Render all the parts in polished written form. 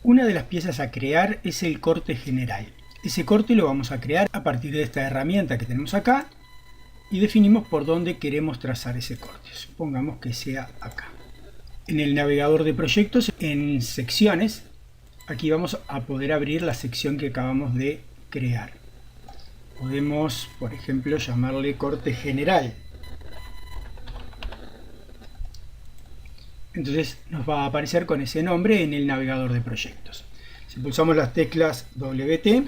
Una de las piezas a crear es el corte general. Ese corte lo vamos a crear a partir de esta herramienta que tenemos acá y definimos por dónde queremos trazar ese corte. Supongamos que sea acá. En el navegador de proyectos, en secciones, aquí vamos a poder abrir la sección que acabamos de crear. Podemos, por ejemplo, llamarle corte general. Entonces nos va a aparecer con ese nombre en el navegador de proyectos. Si pulsamos las teclas WT,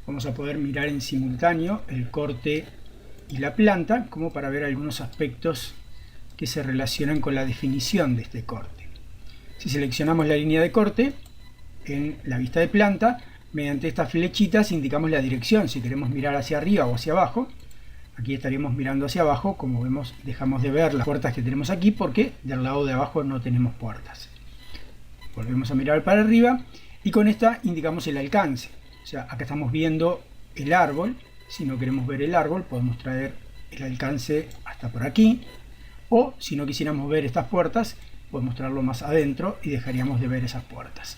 vamos a poder mirar en simultáneo el corte y la planta, como para ver algunos aspectos que se relacionan con la definición de este corte. Si seleccionamos la línea de corte en la vista de planta, mediante estas flechitas indicamos la dirección, si queremos mirar hacia arriba o hacia abajo. Aquí estaríamos mirando hacia abajo. Como vemos, dejamos de ver las puertas que tenemos aquí porque del lado de abajo no tenemos puertas. Volvemos a mirar para arriba y con esta indicamos el alcance. O sea, acá estamos viendo el árbol. Si no queremos ver el árbol, podemos traer el alcance hasta por aquí. O si no quisiéramos ver estas puertas, podemos traerlo más adentro y dejaríamos de ver esas puertas.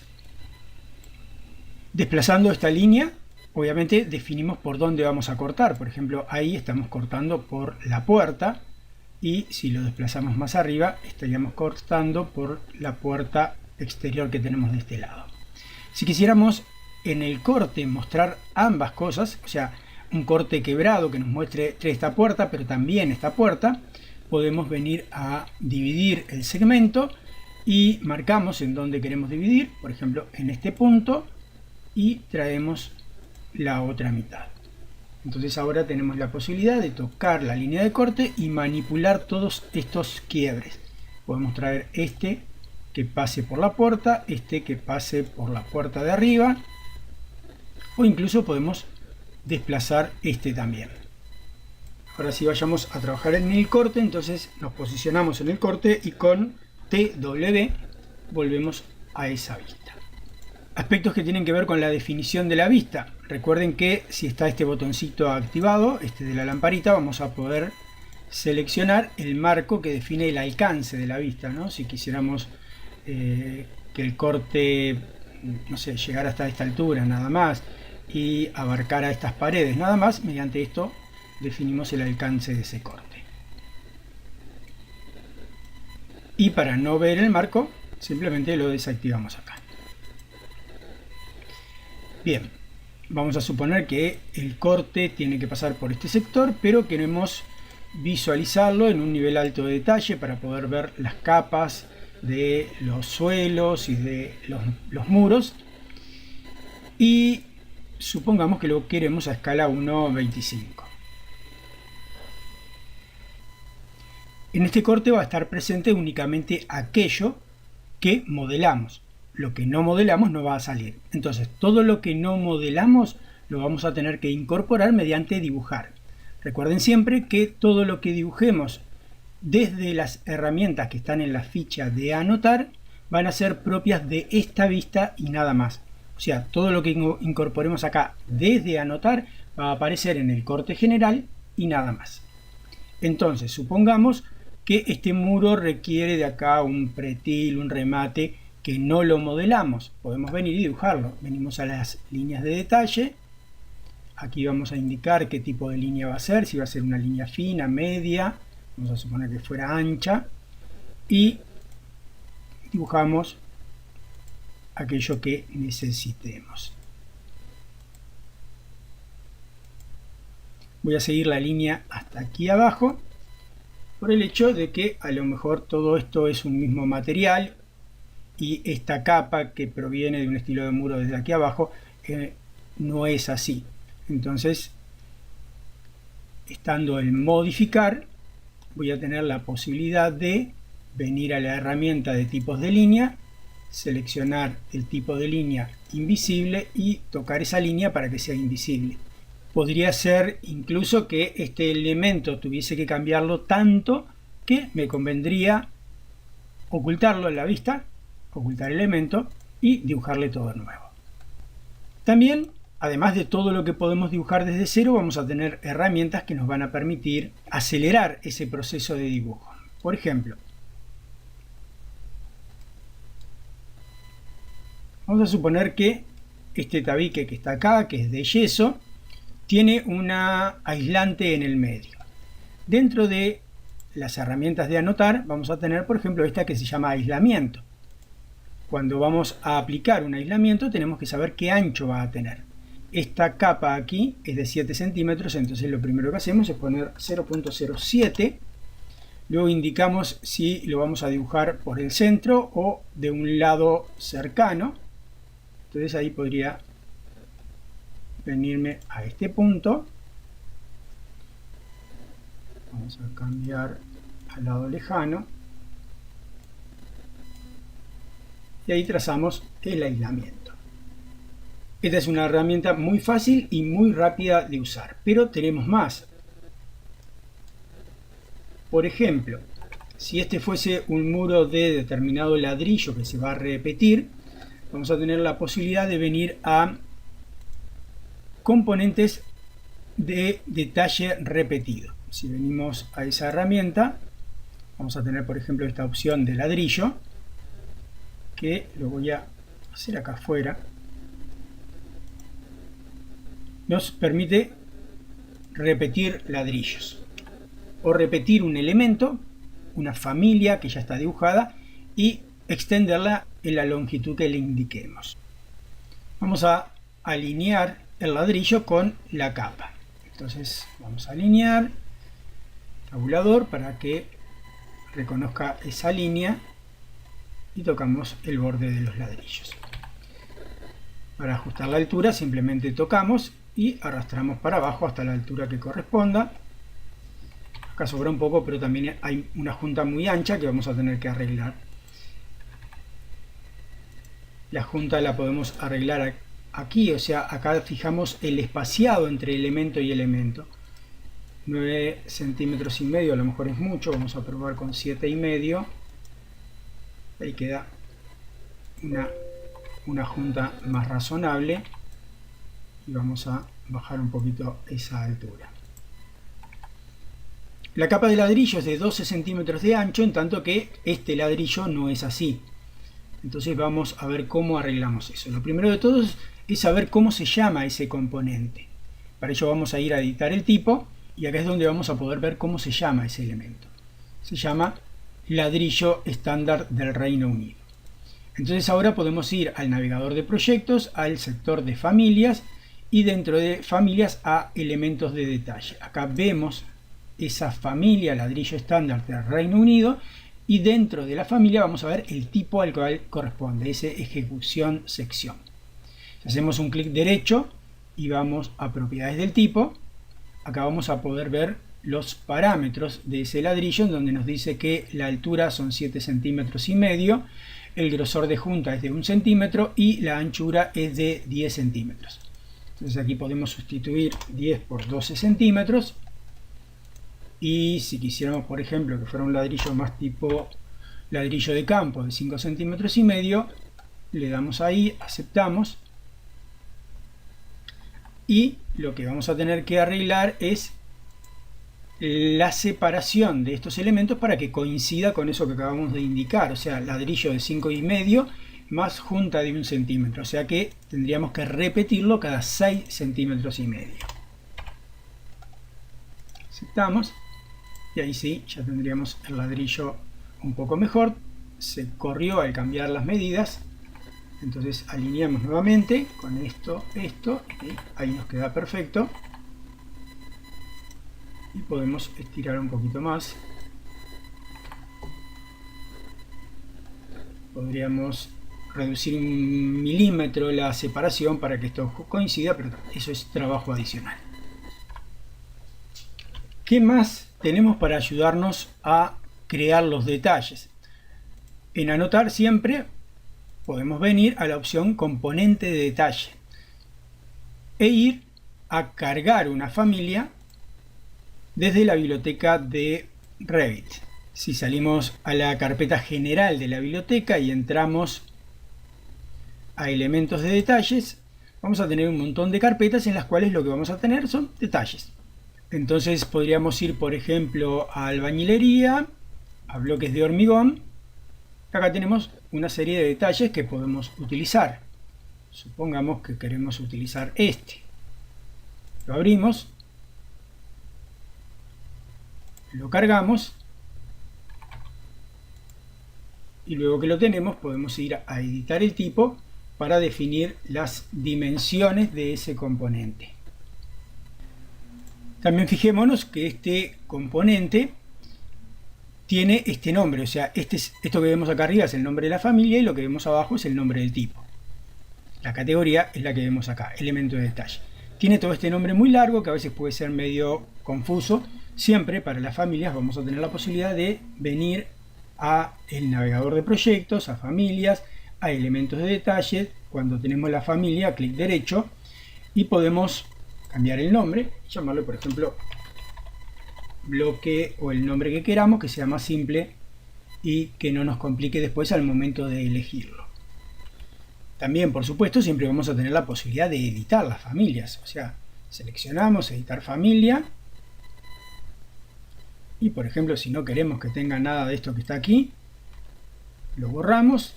Desplazando esta línea, obviamente definimos por dónde vamos a cortar. Por ejemplo, ahí estamos cortando por la puerta y si lo desplazamos más arriba estaríamos cortando por la puerta exterior que tenemos de este lado. Si quisiéramos en el corte mostrar ambas cosas, o sea, un corte quebrado que nos muestre esta puerta pero también esta puerta, podemos venir a dividir el segmento y marcamos en dónde queremos dividir, por ejemplo en este punto, y traemos la otra mitad. Entonces ahora tenemos la posibilidad de tocar la línea de corte y manipular todos estos quiebres. Podemos traer este que pase por la puerta, este que pase por la puerta de arriba, o incluso podemos desplazar este también. Ahora si vayamos a trabajar en el corte, entonces nos posicionamos en el corte y con TW volvemos a esa vista. Aspectos que tienen que ver con la definición de la vista. Recuerden que si está este botoncito activado, este de la lamparita, vamos a poder seleccionar el marco que define el alcance de la vista, ¿no? Si quisiéramos que el corte, no sé, llegara hasta esta altura nada más y abarcara estas paredes nada más, mediante esto definimos el alcance de ese corte. Y para no ver el marco, simplemente lo desactivamos acá. Bien, vamos a suponer que el corte tiene que pasar por este sector, pero queremos visualizarlo en un nivel alto de detalle para poder ver las capas de los suelos y de los muros. Y supongamos que lo queremos a escala 1:25. En este corte va a estar presente únicamente aquello que modelamos. Lo que no modelamos no va a salir. Entonces, todo lo que no modelamos lo vamos a tener que incorporar mediante dibujar. Recuerden siempre que todo lo que dibujemos desde las herramientas que están en la ficha de anotar van a ser propias de esta vista y nada más. O sea, todo lo que incorporemos acá desde anotar va a aparecer en el corte general y nada más. Entonces, supongamos que este muro requiere de acá un pretil, un remate, que no lo modelamos. Podemos venir y dibujarlo. Venimos a las líneas de detalle. Aquí vamos a indicar qué tipo de línea va a ser, si va a ser una línea fina, media, vamos a suponer que fuera ancha, y dibujamos aquello que necesitemos. Voy a seguir la línea hasta aquí abajo, por el hecho de que a lo mejor todo esto es un mismo material, y esta capa que proviene de un estilo de muro desde aquí abajo no es así. Entonces, estando en modificar, voy a tener la posibilidad de venir a la herramienta de tipos de línea, seleccionar el tipo de línea invisible y tocar esa línea para que sea invisible. Podría ser incluso que este elemento tuviese que cambiarlo tanto que me convendría ocultarlo en la vista, ocultar elemento y dibujarle todo de nuevo. También, además de todo lo que podemos dibujar desde cero, vamos a tener herramientas que nos van a permitir acelerar ese proceso de dibujo. Por ejemplo, Vamos a suponer que este tabique que está acá, que es de yeso, tiene una aislante en el medio. Dentro de las herramientas de anotar vamos a tener, por ejemplo, esta que se llama aislamiento. Cuando vamos a aplicar un aislamiento tenemos que saber qué ancho va a tener. Esta capa aquí es de 7 centímetros, entonces lo primero que hacemos es poner 0.07. Luego indicamos si lo vamos a dibujar por el centro o de un lado cercano. Entonces ahí podría venirme a este punto. Vamos a cambiar al lado lejano. Y ahí trazamos el aislamiento. Esta es una herramienta muy fácil y muy rápida de usar, pero tenemos más. Por ejemplo, si este fuese un muro de determinado ladrillo que se va a repetir, vamos a tener la posibilidad de venir a componentes de detalle repetido. Si venimos a esa herramienta, vamos a tener, por ejemplo, esta opción de ladrillo, que lo voy a hacer acá afuera. Nos permite repetir ladrillos o repetir un elemento, una familia que ya está dibujada, y extenderla en la longitud que le indiquemos. Vamos a alinear el ladrillo con la capa. Entonces vamos a alinear tabulador para que reconozca esa línea y tocamos el borde de los ladrillos. Para ajustar la altura simplemente tocamos y arrastramos para abajo hasta la altura que corresponda. Acá sobra un poco, pero también hay una junta muy ancha que vamos a tener que arreglar. La junta la podemos arreglar aquí, o sea, acá fijamos el espaciado entre elemento y elemento. 9 centímetros y medio a lo mejor es mucho, vamos a probar con 7,5. Ahí queda una junta más razonable y vamos a bajar un poquito esa altura. La capa de ladrillo es de 12 centímetros de ancho, en tanto que este ladrillo no es así. Entonces vamos a ver cómo arreglamos eso. Lo primero de todo es saber cómo se llama ese componente. Para ello vamos a ir a editar el tipo y acá es donde vamos a poder ver cómo se llama ese elemento. Se llama ladrillo estándar del Reino Unido. Entonces ahora podemos ir al navegador de proyectos, al sector de familias y dentro de familias a elementos de detalle. Acá vemos esa familia ladrillo estándar del Reino Unido y dentro de la familia vamos a ver el tipo al cual corresponde, ese ejecución sección. Si hacemos un clic derecho y vamos a propiedades del tipo, acá vamos a poder ver los parámetros de ese ladrillo, en donde nos dice que la altura son 7 centímetros y medio, el grosor de junta es de 1 centímetro y la anchura es de 10 centímetros. Entonces aquí podemos sustituir 10 por 12 centímetros. Y si quisiéramos, por ejemplo, que fuera un ladrillo más tipo ladrillo de campo de 5 centímetros y medio, le damos ahí, aceptamos. Y lo que vamos a tener que arreglar es la separación de estos elementos para que coincida con eso que acabamos de indicar, o sea, ladrillo de 5,5 más junta de 1 centímetro, o sea que tendríamos que repetirlo cada 6 centímetros y medio. Aceptamos y ahí sí, ya tendríamos el ladrillo un poco mejor. Se corrió al cambiar las medidas, entonces alineamos nuevamente con esto, y ahí nos queda perfecto. Y podemos estirar un poquito más. Podríamos reducir 1 milímetro la separación para que esto coincida, pero eso es trabajo adicional. ¿Qué más tenemos para ayudarnos a crear los detalles? En anotar siempre podemos venir a la opción componente de detalle e ir a cargar una familia desde la biblioteca de Revit. Si salimos a la carpeta general de la biblioteca y entramos a elementos de detalles, vamos a tener un montón de carpetas en las cuales lo que vamos a tener son detalles. Entonces podríamos ir, por ejemplo, a albañilería, a bloques de hormigón. Acá tenemos una serie de detalles que podemos utilizar. Supongamos que queremos utilizar este. Lo abrimos, lo cargamos y luego que lo tenemos podemos ir a editar el tipo para definir las dimensiones de ese componente. También fijémonos que este componente tiene este nombre, o sea, esto que vemos acá arriba es el nombre de la familia y lo que vemos abajo es el nombre del tipo. La categoría es la que vemos acá, elemento de detalle. Tiene todo este nombre muy largo que a veces puede ser medio confuso. Siempre para las familias vamos a tener la posibilidad de venir a el navegador de proyectos, a familias, a elementos de detalle. Cuando tenemos la familia, clic derecho y podemos cambiar el nombre, llamarlo por ejemplo bloque o el nombre que queramos, que sea más simple y que no nos complique después al momento de elegirlo. También, por supuesto, siempre vamos a tener la posibilidad de editar las familias, o sea, seleccionamos editar familia y, por ejemplo, si no queremos que tenga nada de esto que está aquí, lo borramos,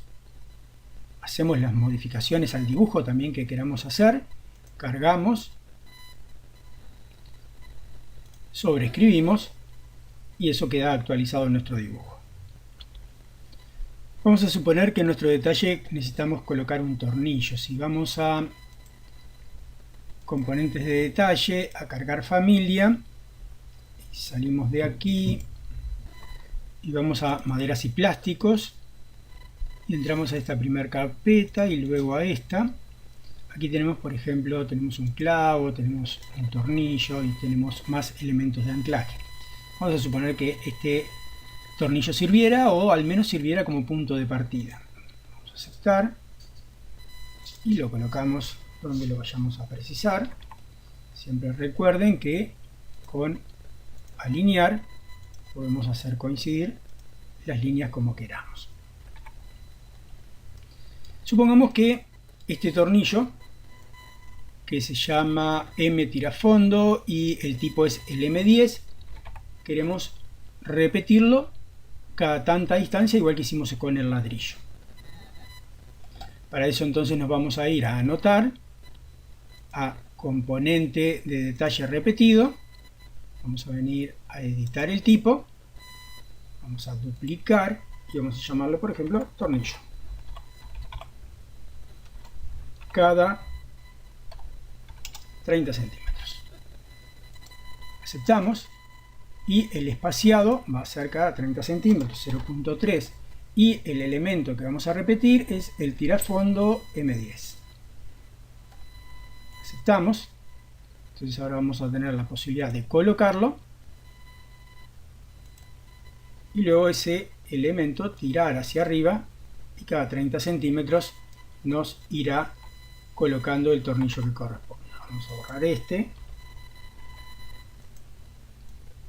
hacemos las modificaciones al dibujo también que queramos hacer, cargamos, sobreescribimos y eso queda actualizado en nuestro dibujo. Vamos a suponer que en nuestro detalle necesitamos colocar un tornillo. Si vamos a componentes de detalle, a cargar familia, salimos de aquí y vamos a maderas y plásticos y entramos a esta primera carpeta y luego a esta. Aquí tenemos, por ejemplo, tenemos un clavo, tenemos un tornillo y tenemos más elementos de anclaje. Vamos a suponer que este tornillo sirviera o al menos sirviera como punto de partida. Vamos a aceptar y lo colocamos donde lo vayamos a precisar. Siempre recuerden que con alinear podemos hacer coincidir las líneas como queramos. Supongamos que este tornillo, que se llama M tirafondo y el tipo es el M10, queremos repetirlo cada tanta distancia, igual que hicimos con el ladrillo. Para eso entonces nos vamos a ir a anotar, a componente de detalle repetido, vamos a venir a editar el tipo, vamos a duplicar y vamos a llamarlo por ejemplo tornillo. Cada 30 centímetros. Aceptamos. Y el espaciado va a ser cada 30 centímetros, 0.3. Y el elemento que vamos a repetir es el tirafondo M10. Aceptamos. Entonces ahora vamos a tener la posibilidad de colocarlo. Y luego ese elemento tirar hacia arriba y cada 30 centímetros nos irá colocando el tornillo que corresponde. Vamos a borrar este.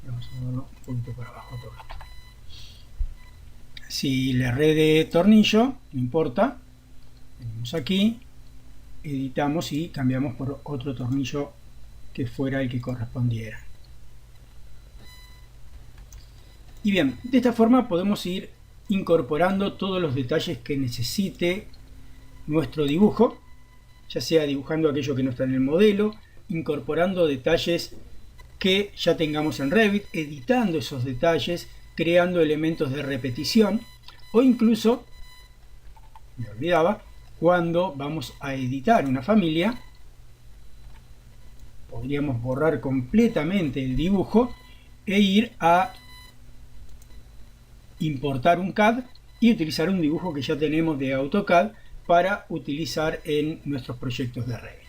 Vamos a darlo un poquito para abajo todo esto. Si le erré de tornillo, no importa, venimos aquí, editamos y cambiamos por otro tornillo que fuera el que correspondiera. Y bien, de esta forma podemos ir incorporando todos los detalles que necesite nuestro dibujo, ya sea dibujando aquello que no está en el modelo, incorporando detalles que ya tengamos en Revit, editando esos detalles, creando elementos de repetición o incluso, me olvidaba, cuando vamos a editar una familia, podríamos borrar completamente el dibujo e ir a importar un CAD y utilizar un dibujo que ya tenemos de AutoCAD para utilizar en nuestros proyectos de Revit.